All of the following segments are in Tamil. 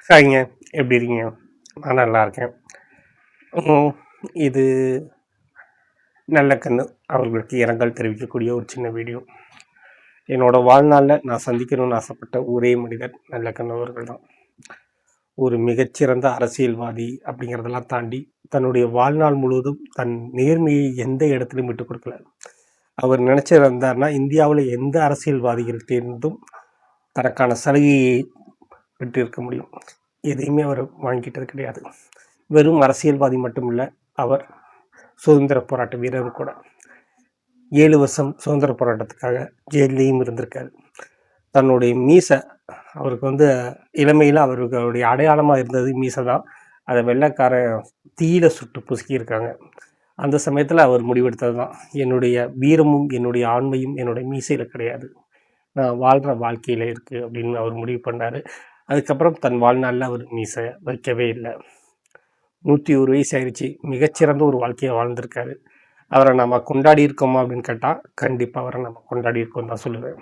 ஹாய்ங்க. எப்படி இருக்கீங்க? நான் நல்லா இருக்கேன். ம். இது நல்லக்கண்ணு அவர்களுக்கு இரங்கல் தெரிவிக்கக்கூடிய ஒரு சின்ன வீடியோ. என்னோட வாழ்நாளில் நான் சந்திக்கணும்னு ஆசைப்பட்ட ஒரே மனிதர் நல்லக்கண்ணு அவர்கள் தான். ஒரு மிகச்சிறந்த அரசியல்வாதி அப்படிங்கிறதெல்லாம் தாண்டி தன்னுடைய வாழ்நாள் முழுவதும் தன் நேர்மையை எந்த இடத்துலையும் விட்டுக் கொடுக்கல. அவர் நினைச்சிருந்தார்னா இந்தியாவில் எந்த அரசியல்வாதிகள்கிட்டேருந்தும் தனக்கான சலுகையை பெற்று இருக்க முடியும். எதையுமே அவர் வாங்கிக்கிட்டது கிடையாது. வெறும் அரசியல்வாதி மட்டும் இல்லை, அவர் சுதந்திர போராட்ட வீரரும் கூட. 7 வருஷம் சுதந்திர போராட்டத்துக்காக ஜெயிலையும் இருந்திருக்காரு. தன்னுடைய மீசை அவருக்கு இளமையில் அவர்களுடைய அடையாளமாக இருந்தது மீசை தான். அதை வெள்ளைக்காரன் தீயில சுட்டு புசுக்கியிருக்காங்க. அந்த சமயத்தில் அவர் முடிவெடுத்தது தான், என்னுடைய வீரமும் என்னுடைய ஆண்மையும் என்னுடைய மீசையில் கிடையாது, நான் வாழ்கிற வாழ்க்கையில் இருக்குது அப்படின்னு அவர் முடிவு பண்ணார். அதுக்கப்புறம் தன் வாழ்நாளில் அவர் மீசை வைக்கவே இல்லை. 101 வயசு ஆயிடுச்சு. மிகச்சிறந்த ஒரு வாழ்க்கையை வாழ்ந்திருக்காரு. அவரை நம்ம கொண்டாடி இருக்கோமா அப்படின்னு கேட்டால் கண்டிப்பாக அவரை நம்ம கொண்டாடி இருக்கோம் தான் சொல்லுவேன்.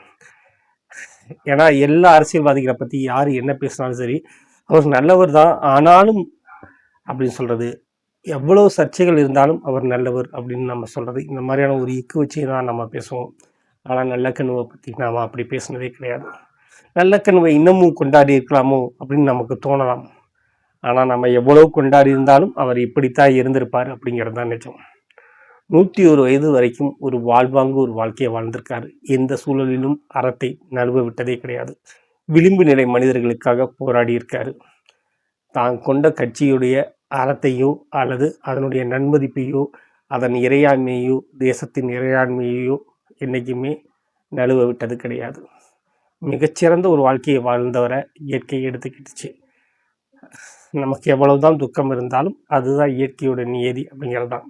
ஏன்னா எல்லா அரசியல்வாதிகளை பற்றி யார் என்ன பேசினாலும் சரி, அவர் நல்லவர் தான், ஆனாலும் அப்படின்னு சொல்கிறது, எவ்வளோ சர்ச்சைகள் இருந்தாலும் அவர் நல்லவர் அப்படின்னு நம்ம சொல்கிறது, இந்த மாதிரியான ஒரு இக்கு வச்சு தான் நம்ம பேசுவோம். ஆனால் நல்லக்கண்ணுவை பற்றி நாம் அப்படி பேசினதே கிடையாது. நல்லக்கண்ணுவை இன்னமும் கொண்டாடி இருக்கலாமோ அப்படின்னு நமக்கு தோணலாம். ஆனால் நம்ம எவ்வளோ கொண்டாடி இருந்தாலும் அவர் இப்படித்தான் இருந்திருப்பார் அப்படிங்கிறது தான் நிஜம். 101 வயது வரைக்கும் ஒரு வாழ்வாங்கு ஒரு வாழ்க்கையை வாழ்ந்திருக்காரு. எந்த சூழலிலும் அறத்தை நழுவ விட்டதே கிடையாது. விளிம்பு நிலை மனிதர்களுக்காக போராடி இருக்காரு. தான் கொண்ட கட்சியுடைய அறத்தையோ அல்லது அதனுடைய நன்மதிப்பையோ அதன் இறையாண்மையோ தேசத்தின் இறையாண்மையோ என்றைக்குமே நழுவ விட்டது கிடையாது. மிகச்சிறந்த ஒரு வாழ்க்கையை வாழ்ந்தவரை இயற்கை எடுத்துக்கிட்டுச்சு. நமக்கு எவ்வளவுதான் துக்கம் இருந்தாலும் அதுதான் இயற்கையோட நியதி அப்படிங்கிறது தான்.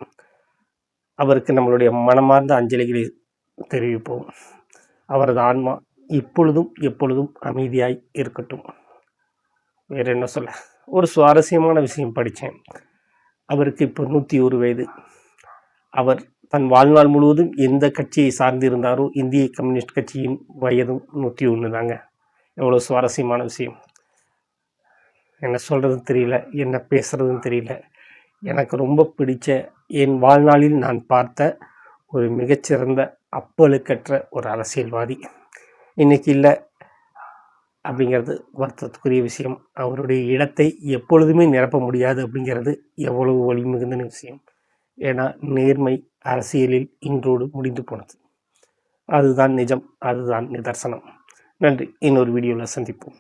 அவருக்கு நம்மளுடைய மனமார்ந்த அஞ்சலிகளை தெரிவிப்போம். அவரது ஆன்மா இப்பொழுதும் எப்பொழுதும் அமைதியாய் இருக்கட்டும். வேறு என்ன சொல்ல. ஒரு சுவாரஸ்யமான விஷயம் படித்தேன். அவருக்கு இப்போ 101 வயது. அவர் தன் வாழ்நாள் முழுவதும் எந்த கட்சியை சார்ந்திருந்தாரோ இந்திய கம்யூனிஸ்ட் கட்சியின் வயதும் 101 தாங்க. எவ்வளோ சுவாரஸ்யமான விஷயம். என்ன சொல்கிறதுன்னு தெரியல, என்ன பேசுகிறதுன்னு தெரியல. எனக்கு ரொம்ப பிடிச்ச, என் வாழ்நாளில் நான் பார்த்த ஒரு மிகச்சிறந்த அப்பழுக்கற்ற ஒரு அரசியல்வாதி இன்னைக்கு இல்லை அப்படிங்கிறது வருத்தத்துக்குரிய விஷயம். அவருடைய இடத்தை எப்பொழுதுமே நிரப்ப முடியாது அப்படிங்கிறது எவ்வளவு வலி மிகுந்த விஷயம். ஏன்னா நேர்மை அரசியலில் இன்றோடு முடிந்து போனது. அதுதான் நிஜம், அதுதான் நிதர்சனம். நன்றி. இன்னொரு வீடியோவில் சந்திப்போம்.